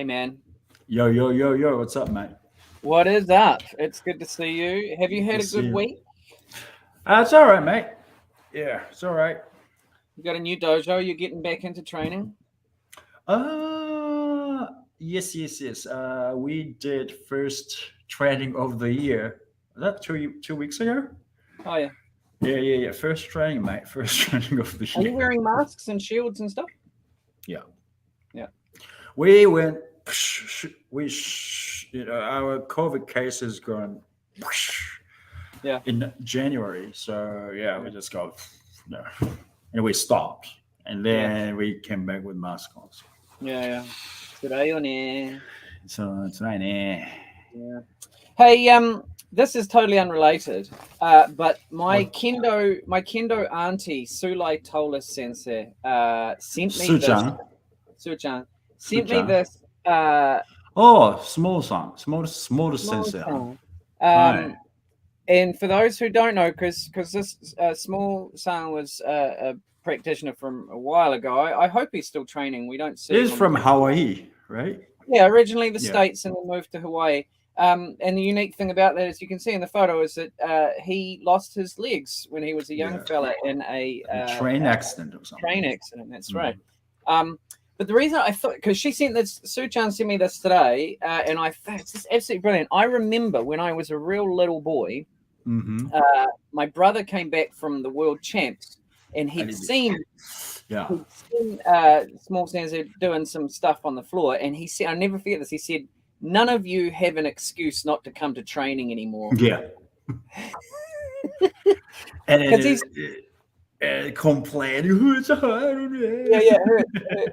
Hey, man. Yo, yo, yo, yo, what's up, mate? What is up? It's good to see you. Have you Good had to a see good you. week? It's all right, mate. Yeah, it's all right. You got a new dojo? You're getting back into training? Uh, yes, yes, yes. We did first training of the year. Was that 2 weeks ago? Oh, yeah. Yeah, yeah, yeah. First training, mate. First training of the Are you year. wearing masks and shields and stuff? Yeah. Yeah. We went. Our COVID case has gone Yeah. in January. So yeah, we Yeah. just got no, and we stopped, and Yeah. then we came back with mask on. Yeah. Yeah. Today on air. So it's right there. Yeah. Hey, this is totally unrelated. But What my Kendo auntie, Sulai Tola Sensei, sent me this. Suchan? Suchan sent me Suchan. this Oh, small song, small small sensei, huh? song. Hi. And for those who don't know, because this small son was a practitioner from a while ago, I hope he's still training. We don't see This him is on the from Hawaii, right? yeah, originally the Yeah. States and then moved to Hawaii. And the unique thing about that, as you can see in the photo, is that he lost his legs when he was a young Yeah. fella in a A train accident or train something. accident. That's right. Mm. But the reason I thought, because she sent this, Sue-chan sent me this today, and I thought it's just absolutely brilliant. I remember when I was a real little boy, Mm-hmm. my brother came back from the world champs, and I he'd did. seen Yeah. he'd seen small Stanza doing some stuff on the floor, and he said, "I'll never forget this." He said, "None of you have an excuse not to come to training anymore." Yeah. And Because he's complain. It's hard. yeah, yeah,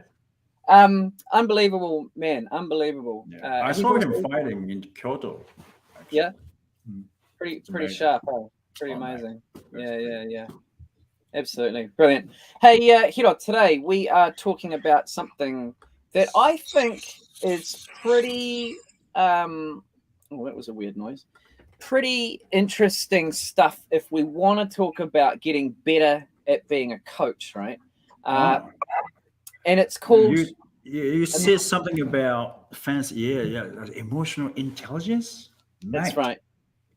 unbelievable man, unbelievable. Yeah. I He's saw also him fighting in Kyoto, yeah, actually. Mm. pretty It's pretty amazing. sharp, oh, pretty Oh, mate. amazing. That's Yeah, great. yeah, yeah. Absolutely brilliant. Hey, Hiro, today we are talking about something that I think is pretty. Oh, that was a weird noise. Pretty interesting stuff if we want to talk about getting better at being a coach, right? Uh, Oh, and it's called. you said something about fancy. Yeah, yeah. Emotional intelligence, That's mate. right.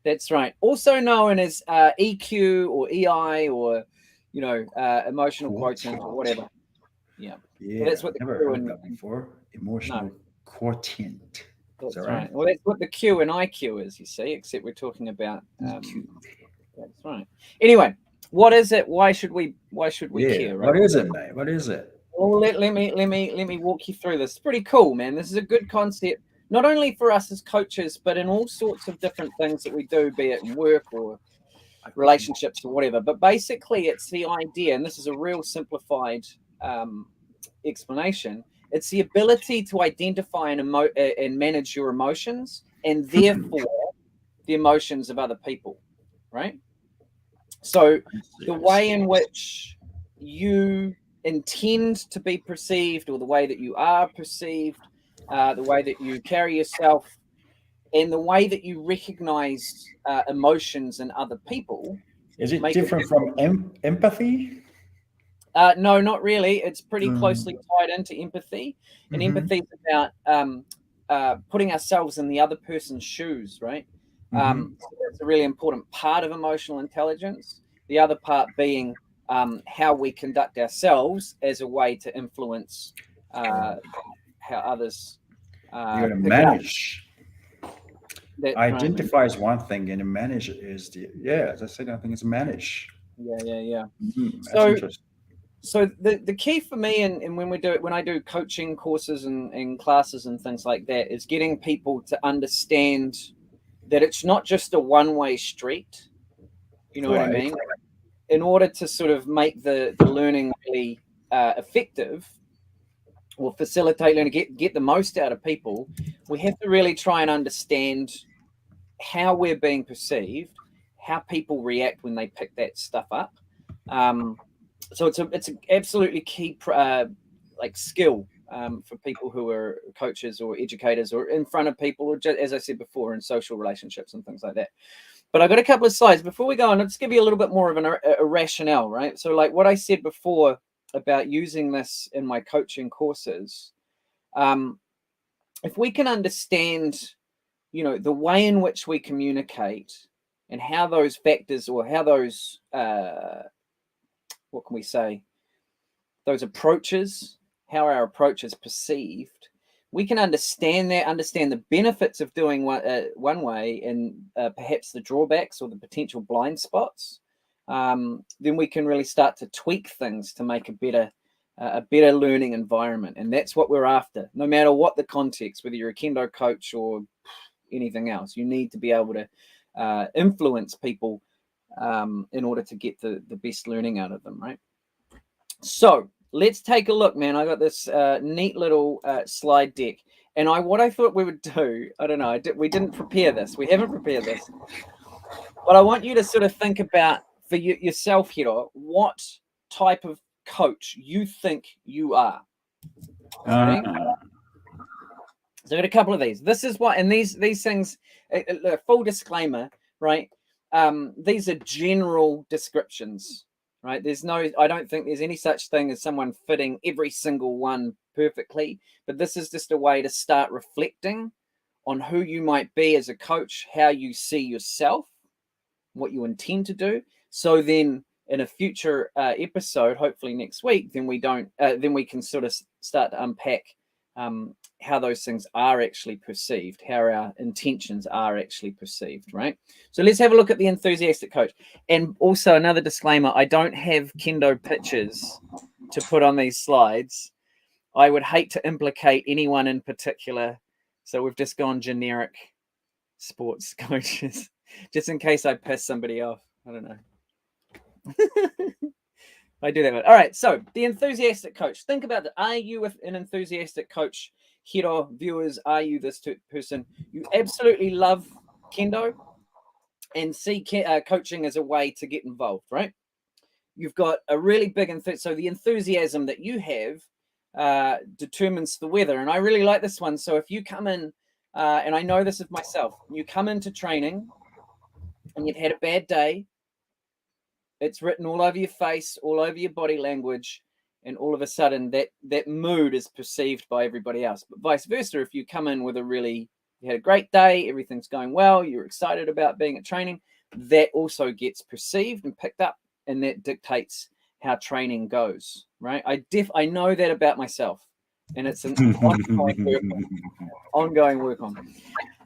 That's right. Also known as EQ or EI or emotional quotient or Quotient. whatever. Yeah. So Yeah, that's what the never Q heard and that before. no, Emotional quotient. Is that that's right? right. Well, that's what the Q and IQ is. You see, except we're talking about. EQ. That's right. Anyway, what is it? Why should we Yeah. care? Right. What is it, mate? What is it? Well, let me walk you through this. It's pretty cool, man. This is a good concept, not only for us as coaches, but in all sorts of different things that we do, be it in work or relationships or whatever. But basically, it's the idea, and this is a real simplified um, explanation. It's the ability to identify and manage your emotions, and Hmm. therefore the emotions of other people, right? So I see. the I way see. in which you intend to be perceived, or the way that you are perceived, the way that you carry yourself, and the way that you recognize emotions in other people Is it make a different from empathy? no, not really. It's pretty closely Mm, tied into empathy, and mm-hmm, empathy is about putting ourselves in the other person's shoes, right? mm-hmm. So that's a really important part of emotional intelligence. The other part being how we conduct ourselves as a way to influence uh, Oh, how others you're gonna pick it up. manage. That's right, man. Identify is one thing, and manage is the yeah. As I said, I think it's manage. Yeah, yeah, yeah. That's So interesting. the key for me and when I do coaching courses and classes and things like that is getting people to understand that it's not just a one-way street. You know what I Right. mean? In order to sort of make the learning really effective or facilitate learning, get the most out of people, we have to really try and understand how we're being perceived, how people react when they pick that stuff up. Um, so it's an absolutely key like skill for people who are coaches or educators or in front of people, or just, as I said before, in social relationships and things like that. But I got a couple of slides before we go on. Let's give you a little bit more of a rationale, right? So like what I said before about using this in my coaching courses, if we can understand, you know, the way in which we communicate and how those factors, or how those, what can we say, those approaches, how our approach is perceived, we can understand that, understand the benefits of doing one way, and perhaps the drawbacks or the potential blind spots. Then we can really start to tweak things to make a better learning environment. And that's what we're after. No matter what the context, whether you're a Kendo coach or anything else, you need to be able to influence people in order to get the best learning out of them, right? So let's take a look, man. I got this neat little slide deck, and what I thought we would do, I don't know, we didn't prepare this. We haven't prepared this, but I want you to sort of think about for yourself, Hiro, what type of coach you think you are. Okay. So I got a couple of these. This is what, and these things, full disclaimer, right? These are general descriptions, right? I don't think there's any such thing as someone fitting every single one perfectly, but this is just a way to start reflecting on who you might be as a coach, how you see yourself, what you intend to do. So then in a future episode, hopefully next week, then we can sort of start to unpack how those things are actually perceived, how our intentions are actually perceived, right? So let's have a look at the enthusiastic coach. And also another disclaimer, I don't have Kendo pictures to put on these slides. I would hate to implicate anyone in particular. So we've just gone generic sports coaches, just in case I piss somebody off. I don't know. I do that. All right. So the enthusiastic coach. Think about that. Are you an enthusiastic coach? Hiro viewers, are you this person? You absolutely love Kendo and see coaching as a way to get involved, right? You've got a really big so the enthusiasm that you have determines the weather. And I really like this one. So if you come in, and I know this of myself, you come into training and you've had a bad day, it's written all over your face, all over your body language, and all of a sudden that mood is perceived by everybody else. But vice versa, if you come in with you had a great day, everything's going well, you're excited about being at training, that also gets perceived and picked up, and that dictates how training goes, right? I know that about myself, and it's an ongoing work on.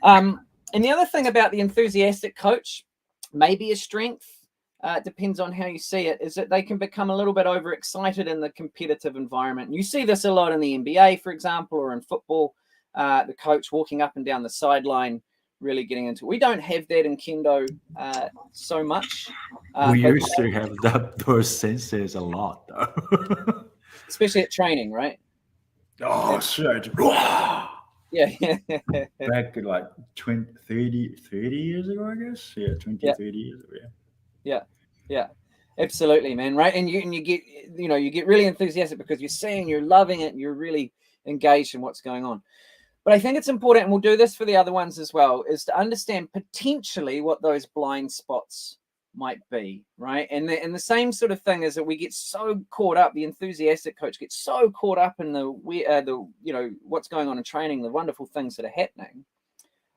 And the other thing about the enthusiastic coach, maybe a strength, depends on how you see it, is that they can become a little bit overexcited in the competitive environment. And you see this a lot in the NBA, for example, or in football, the coach walking up and down the sideline, really getting into it. We don't have that in Kendo so much. We used to have those senses a lot, though. Especially at training, right? Oh, shit. Yeah. Back like 30 years ago, I guess. Yeah, 30 years ago, yeah. Yeah, absolutely, man. Right. And you get, you get really enthusiastic because you're loving it and you're really engaged in what's going on. But I think it's important, and we'll do this for the other ones as well, is to understand potentially what those blind spots might be, right? And the same sort of thing is that we get so caught up, the enthusiastic coach gets so caught up in the what's going on in training, the wonderful things that are happening,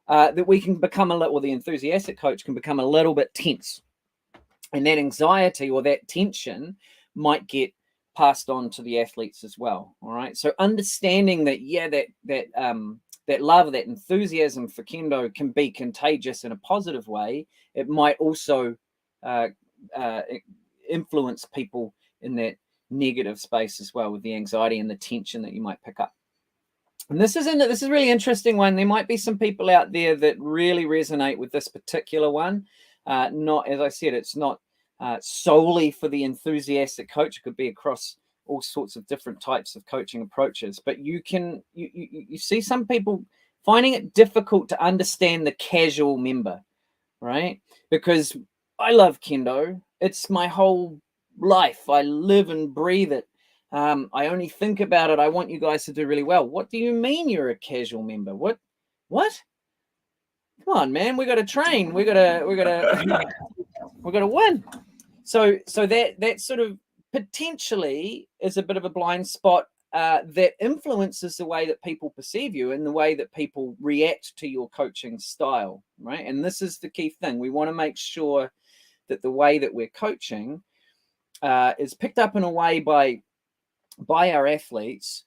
that we can become the enthusiastic coach can become a little bit tense. And that anxiety or that tension might get passed on to the athletes as well. All right. So understanding that, that love, that enthusiasm for Kendo can be contagious in a positive way. It might also influence people in that negative space as well, with the anxiety and the tension that you might pick up. And this is a really interesting one. There might be some people out there that really resonate with this particular one. Not, as I said, it's not solely for the enthusiastic coach. It could be across all sorts of different types of coaching approaches. But you see some people finding it difficult to understand the casual member, right? Because I love Kendo. It's my whole life. I live and breathe it. I only think about it. I want you guys to do really well. What do you mean you're a casual member? What? Come on, man, we got to train. We got to win. So that sort of potentially is a bit of a blind spot that influences the way that people perceive you and the way that people react to your coaching style, right? And this is the key thing. We want to make sure that the way that we're coaching is picked up in a way by our athletes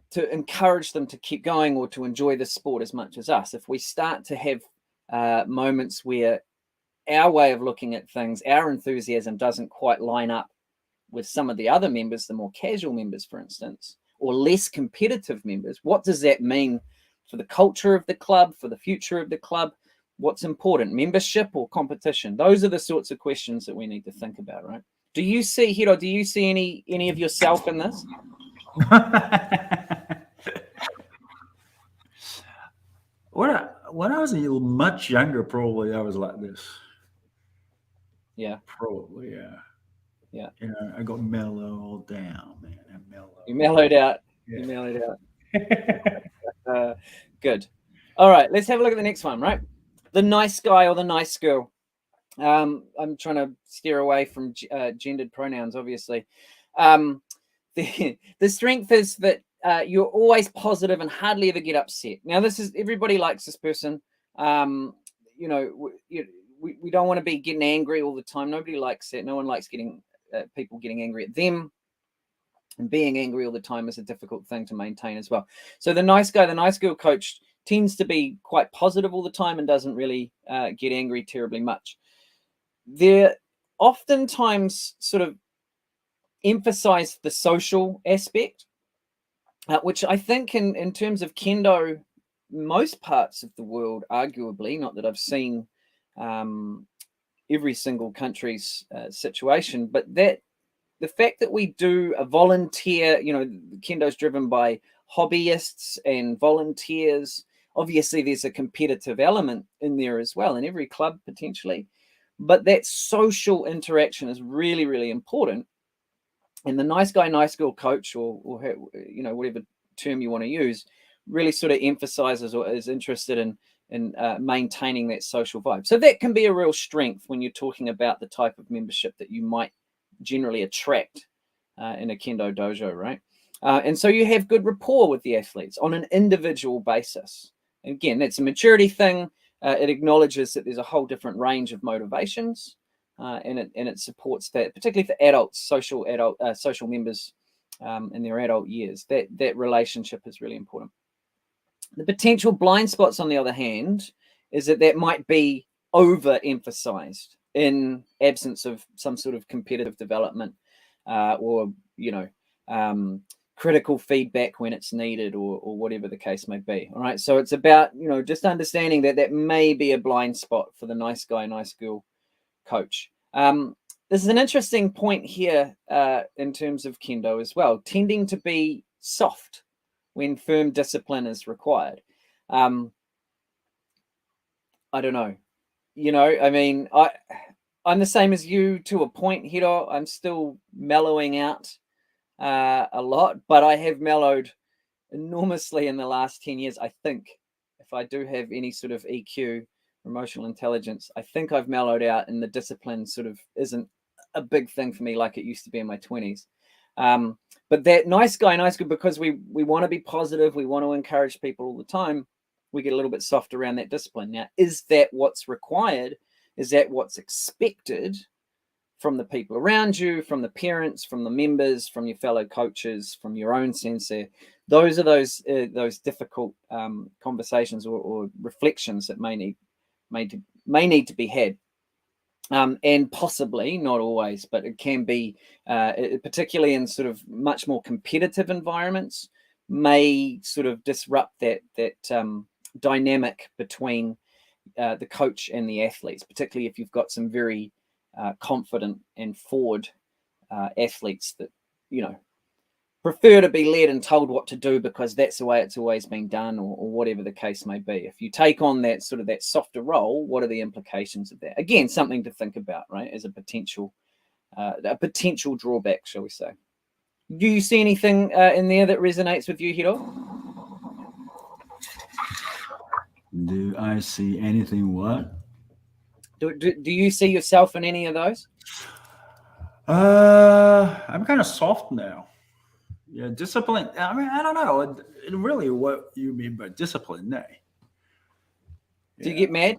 to encourage them to keep going or to enjoy the sport as much as us. If we start to have moments where our way of looking at things, our enthusiasm doesn't quite line up with some of the other members, the more casual members, for instance, or less competitive members, what does that mean for the culture of the club, for the future of the club? What's important, membership or competition? Those are the sorts of questions that we need to think about, right? Do you see, Hiro, do you see any of yourself in this? When I was much younger, probably I was like this. Yeah. Probably, yeah. Yeah. You know, I got mellow down, man. I'm mellow. You mellowed out. Yeah. You mellowed out. Good. All right, let's have a look at the next one, right? The nice guy or the nice girl. I'm trying to steer away from gendered pronouns, obviously. The strength is that you're always positive and hardly ever get upset. Now, this is, everybody likes this person. You know, we don't want to be getting angry all the time. Nobody likes it. No one likes getting people getting angry at them. And being angry all the time is a difficult thing to maintain as well. So the nice guy, the nice girl coach tends to be quite positive all the time and doesn't really get angry terribly much. They're oftentimes sort of emphasize the social aspect, which I think in terms of Kendo, most parts of the world, arguably, not that I've seen every single country's situation, but that the fact that we do a volunteer, you know, Kendo's driven by hobbyists and volunteers. Obviously, there's a competitive element in there as well, in every club potentially. But that social interaction is really, really important. And the nice guy, nice girl coach, or you know, whatever term you want to use, really sort of emphasizes or is interested in maintaining that social vibe. So that can be a real strength when you're talking about the type of membership that you might generally attract in a Kendo dojo, right? And so you have good rapport with the athletes on an individual basis. And again, that's a maturity thing. It acknowledges that there's a whole different range of motivations, and it supports that, particularly for adults, social members in their adult years. That relationship is really important. The potential blind spots, on the other hand, is that might be overemphasized in absence of some sort of competitive development or, you know, critical feedback when it's needed or whatever the case may be. All right. So it's about, you know, just understanding that may be a blind spot for the nice guy, nice girl coach. This is an interesting point here in terms of Kendo as well, tending to be soft when firm discipline is required. I don't know. You know, I mean, I'm the same as you to a point, Hiro. I'm still mellowing out a lot, but I have mellowed enormously in the last 10 years. I think if I do have any sort of EQ, emotional intelligence, I think I've mellowed out, and the discipline sort of isn't a big thing for me like it used to be in my 20s. But that nice guy, nice girl, because we want to be positive, we want to encourage people all the time, we get a little bit soft around that discipline. Now, is that what's required? Is that what's expected from the people around you, from the parents, from the members, from your fellow coaches, from your own sensei? Those are those difficult conversations or reflections that may need to be had. And possibly, not always, but it can be, particularly in sort of much more competitive environments, may sort of disrupt that dynamic between the coach and the athletes, particularly if you've got some very confident and forward athletes that, you know, prefer to be led and told what to do because that's the way it's always been done, or whatever the case may be. If you take on that sort of that softer role, what are the implications of that? Again, something to think about, right, as a potential drawback, shall we say. Do you see anything in there that resonates with you, Hiro? Do I see anything what? Do you see yourself in any of those? I'm kind of soft now. Yeah, discipline. I mean, I don't know. Really, what you mean by discipline? Eh? Do you Yeah. get mad?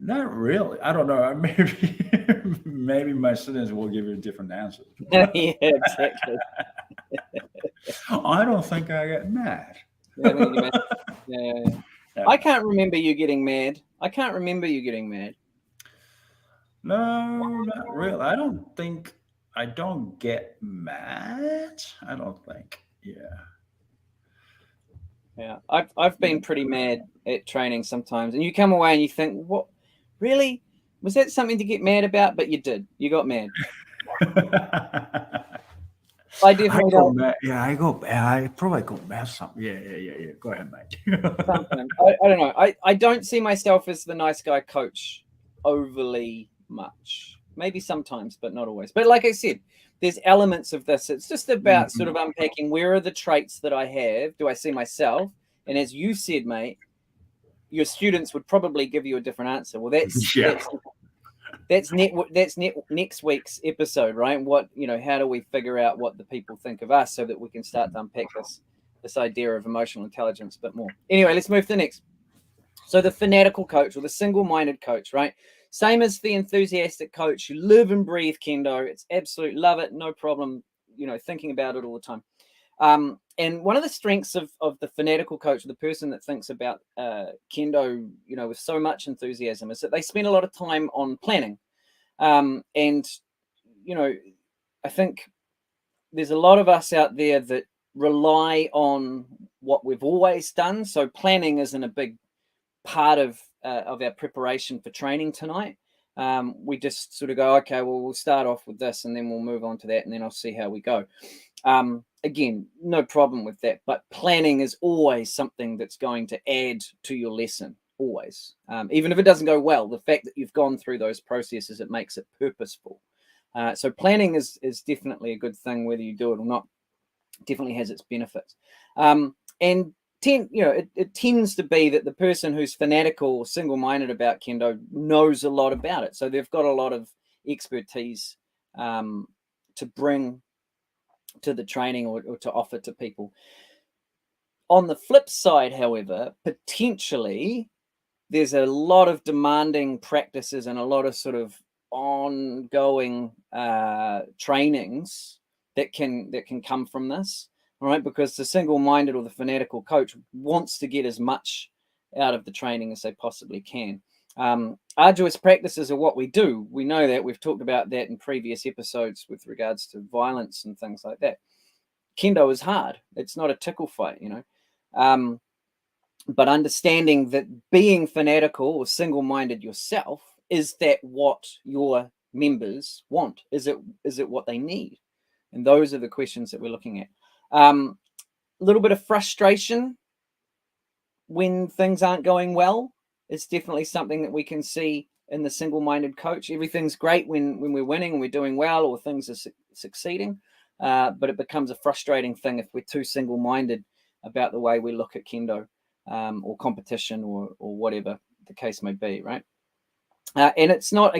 Not really. I don't know. Maybe maybe my students will give you different answers. Yeah, exactly. I don't think I get mad. Yeah, I think you get mad. Yeah, yeah, yeah. Yeah. I can't remember you getting mad. I can't remember you getting mad. No, not really. I don't think I don't get mad. I don't think. Yeah. Yeah, I've been pretty mad at training sometimes, and you come away and you think, what, really? Was that something to get mad about? But you did. You got mad. I I definitely go don't. mad. Yeah, I go. I probably go mad. Something. Yeah. Go ahead, mate. Sometimes I don't know. I don't see myself as the nice guy coach overly much. Maybe sometimes, but not always. But like I said, there's elements of this. It's just about sort of Mhm. unpacking where are the traits that I have. Do I see myself? And as you said, mate, your students would probably give you a different answer. Well, that's Yeah. that's next week's episode, right? What, how do we figure out what the people think of us so that we can start to unpack this idea of emotional intelligence a bit more. Anyway, let's move to the next. So the fanatical coach or the single-minded coach, right? Same as the enthusiastic coach. You live and breathe kendo. It's absolute love it, no problem. Thinking about it all the time. And one of the strengths of the fanatical coach, the person that thinks about kendo, with so much enthusiasm, is that they spend a lot of time on planning. And I think there's a lot of us out there that rely on what we've always done. So planning isn't a big part of our preparation for training tonight. We just sort of go, okay, well, we'll start off with this, and then we'll move on to that, and then I'll see how we go. Again, no problem with that, but planning is always something that's going to add to your lesson, always. Even if it doesn't go well, the fact that you've gone through those processes, it makes it purposeful. So planning is definitely a good thing, whether you do it or not. Definitely has its benefits. And it tends to be that the person who's fanatical or single-minded about kendo knows a lot about it. So they've got a lot of expertise to bring to the training or to offer to people. On the flip side, however, potentially there's a lot of demanding practices and a lot of sort of ongoing trainings that can come from this. All right, because the single-minded or the fanatical coach wants to get as much out of the training as they possibly can. Arduous practices are what we do. We know that. We've talked about that in previous episodes with regards to violence and things like that. Kendo is hard. It's not a tickle fight, but understanding that being fanatical or single-minded yourself, is that what your members want? Is it what they need? And those are the questions that we're looking at. A little bit of frustration when things aren't going well is definitely something that we can see in the single-minded coach. Everything's great when we're winning and we're doing well, or things are succeeding, but it becomes a frustrating thing if we're too single-minded about the way we look at kendo, or competition, or whatever the case may be, right? And it's not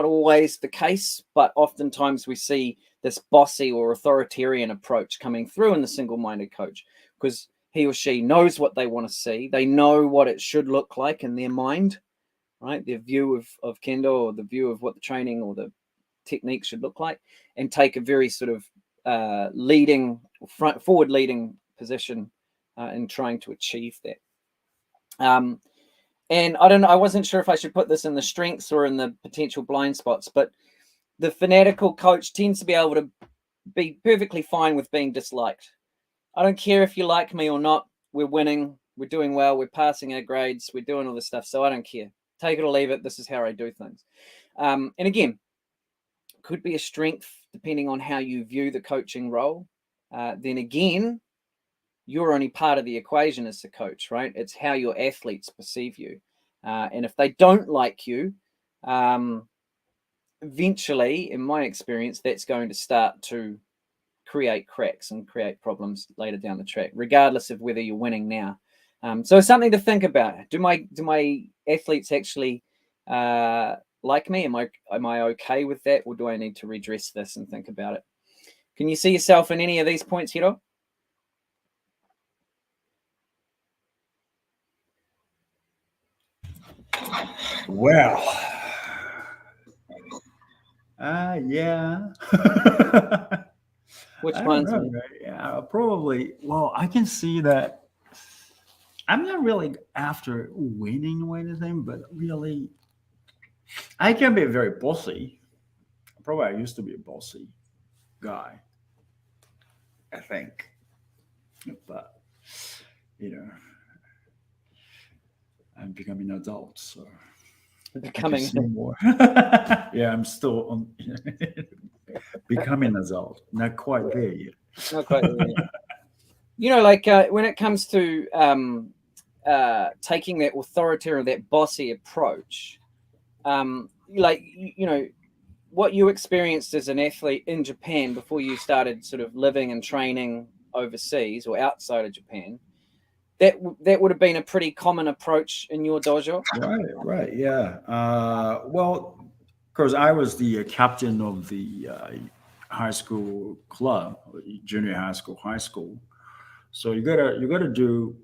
always the case, but oftentimes we see this bossy or authoritarian approach coming through in the single-minded coach, because he or she knows what they want to see. They know what it should look like in their mind, right? Their view of kendo, or the view of what the training or the technique should look like, and take a very sort of forward leading position in trying to achieve that. And I don't know, I wasn't sure if I should put this in the strengths or in the potential blind spots, but the fanatical coach tends to be able to be perfectly fine with being disliked. I don't care if you like me or not. We're winning. We're doing well. We're passing our grades. We're doing all this stuff. So I don't care. Take it or leave it. This is how I do things. And again, could be a strength depending on how you view the coaching role. Then again, you're only part of the equation as the coach, right? It's how your athletes perceive you. And if they don't like you, eventually, in my experience, that's going to start to create cracks and create problems later down the track, regardless of whether you're winning now. So it's something to think about. Do my athletes actually like me? Am I okay with that, or do I need to redress this and think about it? Can you see yourself in any of these points, Hiro? Well, yeah. Which I don't ones? know. Yeah, probably. Well, I can see that. I'm not really after winning or anything, but really, I can be very bossy. Probably I used to be a bossy guy, I think. But, you know, I'm becoming an adult, so I can Becoming see more. Yeah, I'm still on becoming an adult. Not quite there yet. not quite there yet. You know, like when it comes to taking that authoritarian, that bossy approach, like you know, what you experienced as an athlete in Japan before you started sort of living and training overseas or outside of Japan, that would have been a pretty common approach in your dojo. Right, yeah. Well, because I was the captain of the high school club, junior high school. So you gotta do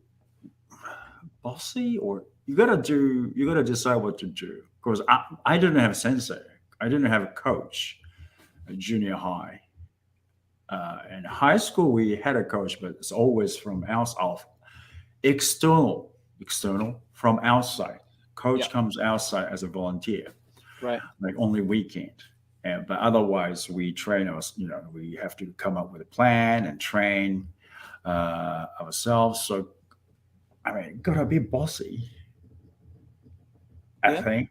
bossy, or you gotta decide what to do. Because I didn't have a sensei, I didn't have a coach at junior high. In high school, we had a coach, but it's always from outside, external from outside. Yeah, Coach comes outside as a volunteer, right. like only weekend. But otherwise, we train us. We have to come up with a plan and train ourselves. So, I mean, gotta be bossy, I Yeah. think.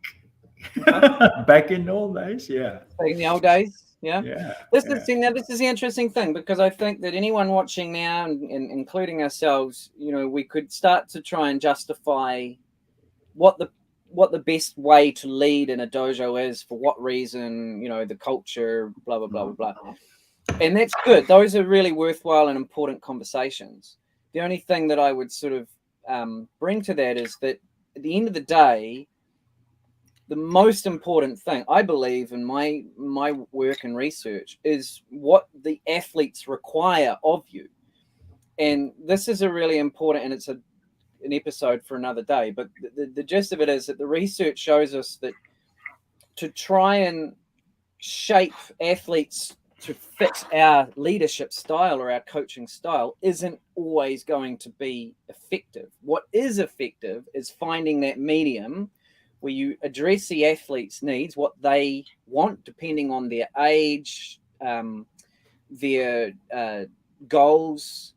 Okay. Back in old days, yeah, Like in the old days, yeah. yeah, This yeah. is now. This is the interesting thing, because I think that anyone watching now, and including ourselves, you know, we could start to try and justify what the best way to lead in a dojo is, for what reason, you know, the culture, blah blah blah blah blah. And that's good. Those are really worthwhile and important conversations. The only thing that I would sort of bring to that is that at the end of the day, the most important thing I believe in my work and research is what the athletes require of you. And this is a really important, and it's an episode for another day, but the gist of it is that the research shows us that to try and shape athletes to fit our leadership style or our coaching style isn't always going to be effective. What is effective is finding that medium where you address the athlete's needs, what they want, depending on their age, their goals,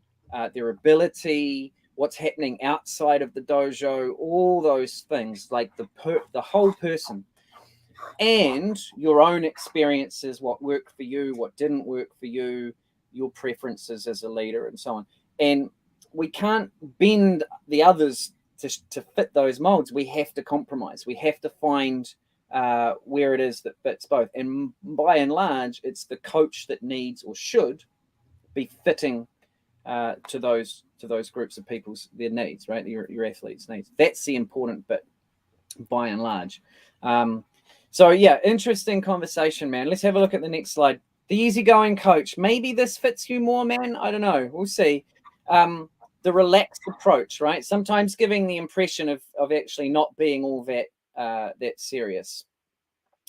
their ability, what's happening outside of the dojo, all those things, like the whole person, and your own experiences, what worked for you, what didn't work for you, your preferences as a leader, and so on. And we can't bend the others to fit those molds. We have to compromise. We have to find where it is that fits both. And by and large, it's the coach that needs or should be fitting to those groups of people's their needs, right? Your athletes' needs. That's the important bit, by and large. So yeah, interesting conversation, man. Let's have a look at the next slide. The easygoing coach. Maybe this fits you more, man. I don't know. We'll see. The relaxed approach, right? Sometimes giving the impression of actually not being all that serious.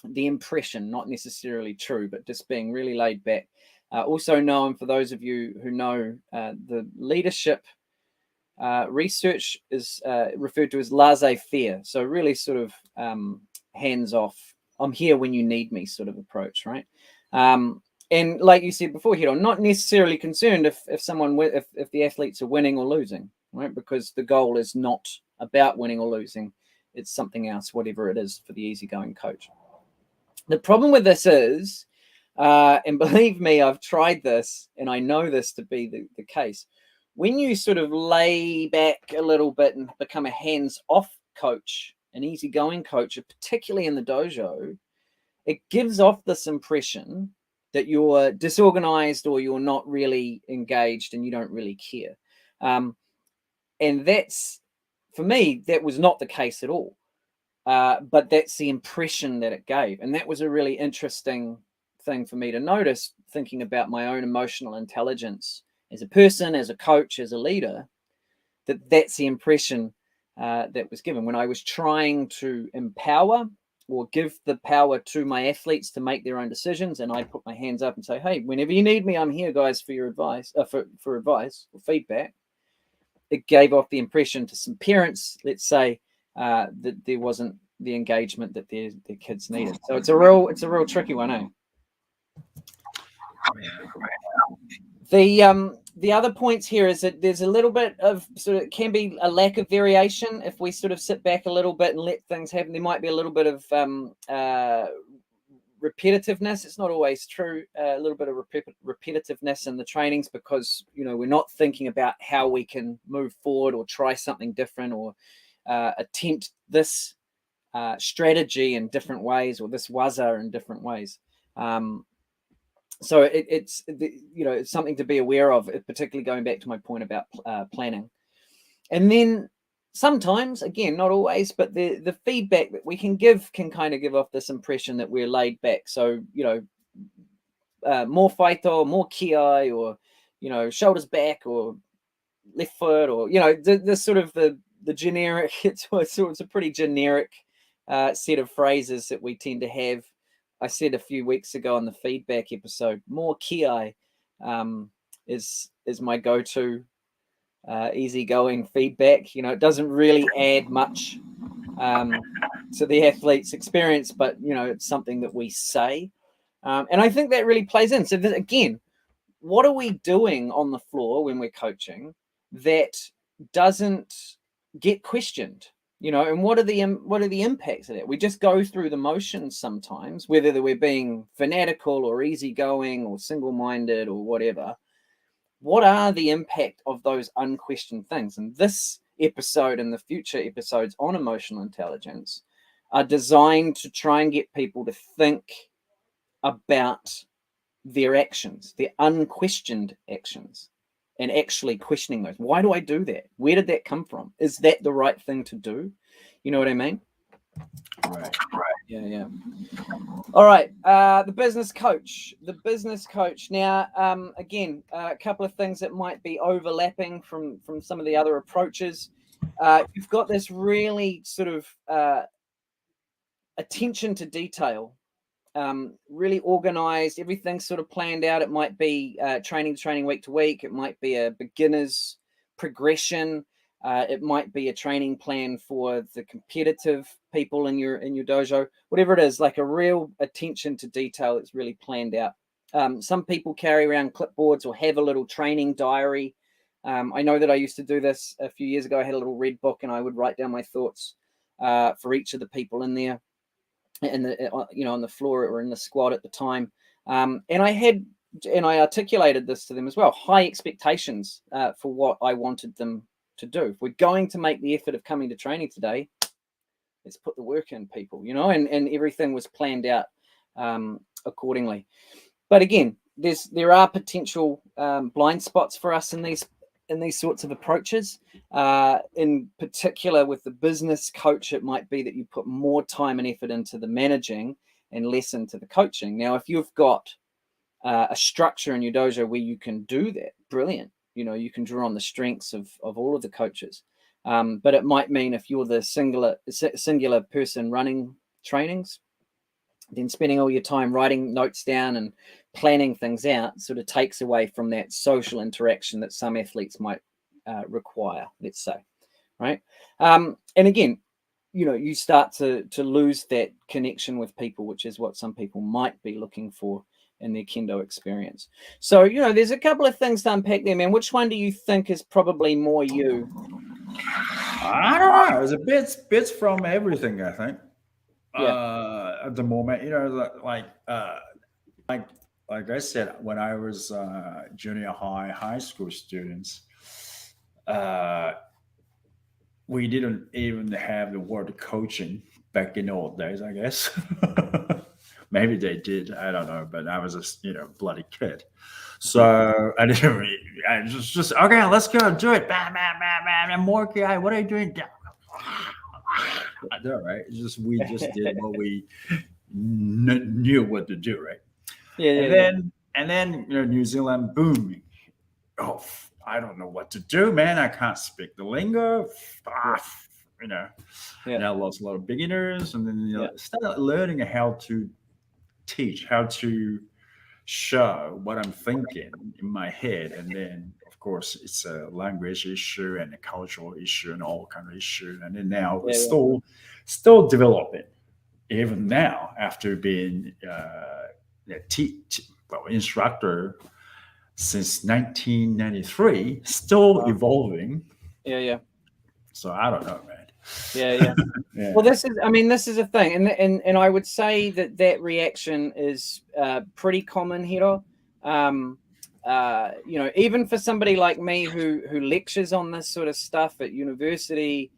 The impression, not necessarily true, but just being really laid back. Also known, for those of you who know, the leadership research is referred to as laissez-faire. So really sort of hands-off. I'm here when you need me sort of approach, right? And like you said before, Hiro, not necessarily concerned if the athletes are winning or losing, right? Because the goal is not about winning or losing. It's something else, whatever it is, for the easygoing coach. The problem with this is, and believe me, I've tried this and I know this to be the case, when you sort of lay back a little bit and become a hands-off coach, an easygoing coach, particularly in the dojo, it gives off this impression that you're disorganized or you're not really engaged and you don't really care. And that's, for me, that was not the case at all. But that's the impression that it gave. And that was a really interesting thing for me to notice, thinking about my own emotional intelligence as a person, as a coach, as a leader, that's the impression that was given when I was trying to empower or give the power to my athletes to make their own decisions. And I put my hands up and say, hey, whenever you need me, I'm here, guys, for your advice, for advice or feedback. It gave off the impression to some parents, let's say, that there wasn't the engagement that their kids needed. So it's a real tricky one, eh? The other points here is that there's a little bit of sort of, can be a lack of variation if we sort of sit back a little bit and let things happen. There might be a little bit of repetitiveness. It's not always true. A little bit of repetitiveness in the trainings because, you know, we're not thinking about how we can move forward or try something different or attempt this strategy in different ways or this waza in different ways. So it's it's something to be aware of, particularly going back to my point about planning. And then sometimes, again, not always, but the feedback that we can give can kind of give off this impression that we're laid back. So, more faito, more shiai, or, shoulders back or left foot, or, the sort of the generic, it's a pretty generic set of phrases that we tend to have. I said a few weeks ago on the feedback episode, more shiai is my go-to easygoing feedback. It doesn't really add much to the athlete's experience, but it's something that we say, and I think that really plays in. So again, what are we doing on the floor when we're coaching that doesn't get questioned? And what are the impacts of that? We just go through the motions sometimes, whether we're being fanatical or easygoing or single-minded or whatever. What are the impact of those unquestioned things? And this episode and the future episodes on emotional intelligence are designed to try and get people to think about their actions, their unquestioned actions, and actually questioning those. Why do I do that? Where did that come from? Is that the right thing to do? You know what I mean? Right. Yeah. All right. The business coach. Now, again, a couple of things that might be overlapping from some of the other approaches. You've got this really sort of attention to detail. Really organized, everything's sort of planned out. It might be training week to week. It might be a beginner's progression. It might be a training plan for the competitive people in your dojo. Whatever it is, like a real attention to detail that's really planned out. Some people carry around clipboards or have a little training diary. I know that I used to do this a few years ago. I had a little red book and I would write down my thoughts for each of the people in there. On the floor or in the squad at the time, and I articulated this to them as well. High expectations for what I wanted them to do. If we're going to make the effort of coming to training today, let's put the work in, people. And everything was planned out accordingly. But again, there are potential blind spots for us in these sorts of approaches. In particular, with the business coach, it might be that you put more time and effort into the managing and less into the coaching. Now, if you've got a structure in your dojo where you can do that, brilliant. You can draw on the strengths of all of the coaches. But it might mean if you're the singular person running trainings, then spending all your time writing notes down and planning things out sort of takes away from that social interaction that some athletes might require, let's say, right? And again, you start to lose that connection with people, which is what some people might be looking for in their kendo experience. So, there's a couple of things to unpack there, man. Which one do you think is probably more you? I don't know. It's a bits from everything, I think. Yeah. At the moment, like I said, when I was junior high school students, we didn't even have the word coaching back in the old days, I guess. Maybe they did. I don't know. But I was a bloody kid. So I didn't. I just okay. Let's go do it. Bam, bam, bam, bam. And more guy. What are you doing? I know, right? It's just we just did what we knew what to do, right? Yeah, And yeah, yeah. then New Zealand, boom. Oh, I don't know what to do, man. I can't speak the lingo. You know, and I lost a lot of beginners, and then started learning how to teach, how to show what I'm thinking in my head, and then of course it's a language issue and a cultural issue and all kind of issue, and then now Yeah, it's yeah. still developing even now after being instructor since 1993, still evolving. Yeah, yeah. So I don't know, man. Yeah, yeah. Yeah. Well, this is a thing, and I would say that reaction is pretty common, Hiro. Even for somebody like me who lectures on this sort of stuff at university,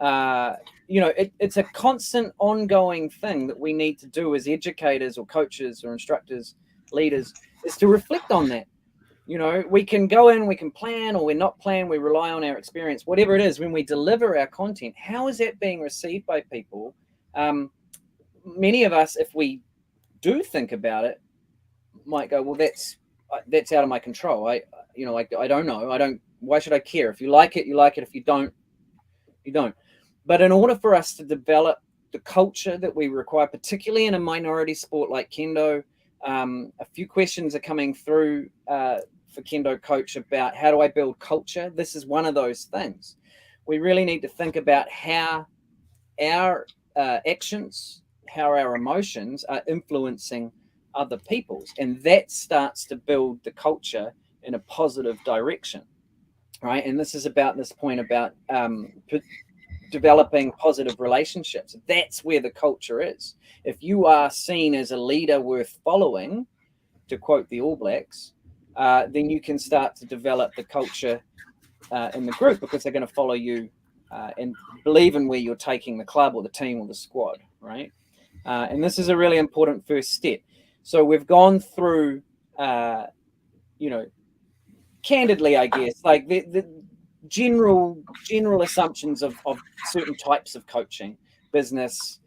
it's a constant, ongoing thing that we need to do as educators or coaches or instructors, leaders, is to reflect on that. We can go in, we can plan, or we're not plan, we rely on our experience, whatever it is. When we deliver our content, how is that being received by people? Many of us, if we do think about it, might go, well, that's out of my control. I don't know. Why should I care? If you like it, you like it. If you don't, you don't. But in order for us to develop the culture that we require, particularly in a minority sport like Kendo, a few questions are coming through for Kendo Coach about how do I build culture. This is one of those things. We really need to think about how our actions, how our emotions are influencing other people's, and that starts to build the culture in a positive direction, right? And this is about this point about developing positive relationships. That's where the culture is. If you are seen as a leader worth following, to quote the All Blacks, then you can start to develop the culture in the group, because they're going to follow you and believe in where you're taking the club or the team or the squad, right? And this is a really important first step. So we've gone through, candidly, I guess, like the general assumptions of certain types of coaching: business,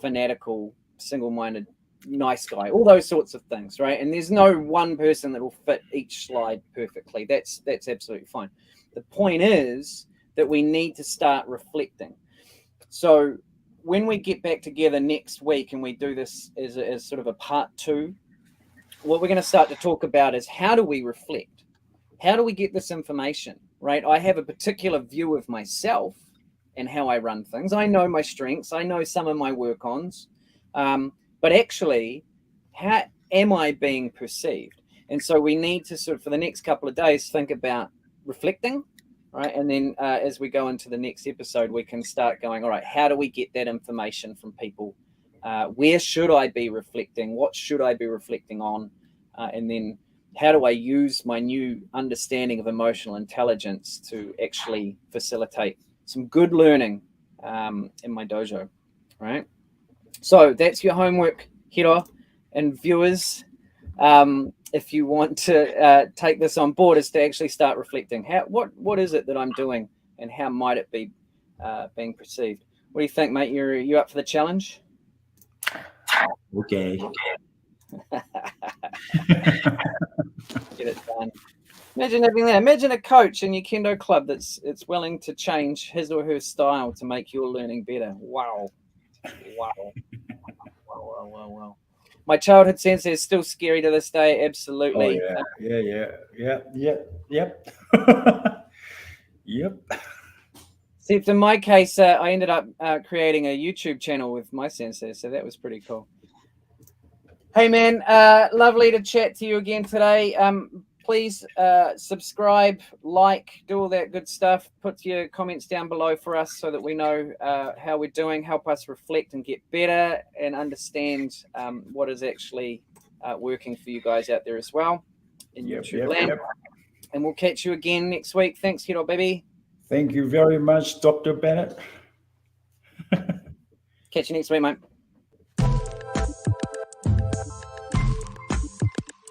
fanatical, single-minded, nice guy, all those sorts of things, right? And there's no one person that will fit each slide perfectly. That's absolutely fine. The point is that we need to start reflecting. So when we get back together next week and we do this as sort of a part 2, what we're going to start to talk about is, how do we reflect? How do we get this information, right? I have a particular view of myself and how I run things. I know my strengths. I know some of my work-ons. But actually, how am I being perceived? And so we need to sort of, for the next couple of days, think about reflecting, right? And then as we go into the next episode, we can start going, all right, how do we get that information from people? Where should I be reflecting? What should I be reflecting on? And then how do I use my new understanding of emotional intelligence to actually facilitate some good learning in my dojo, right? So that's your homework, Hiro and viewers. If you want to take this on board, is to actually start reflecting. What is it that I'm doing, and how might it be being perceived? What do you think, mate? You up for the challenge? Okay. Get it done. Imagine having that. Imagine a coach in your Kendo club that's willing to change his or her style to make your learning better. Wow. Wow. My childhood sensei is still scary to this day. Absolutely. Oh yeah. Yep. Yep. Except in my case, I ended up creating a YouTube channel with my sensei, so that was pretty cool. Hey, man, lovely to chat to you again today. Please subscribe, like, do all that good stuff. Put your comments down below for us so that we know how we're doing. Help us reflect and get better and understand what is actually working for you guys out there as well in YouTube land. And we'll catch you again next week. Thanks, Hiro, baby. Thank you very much, Dr. Bennett. Catch you next week, mate.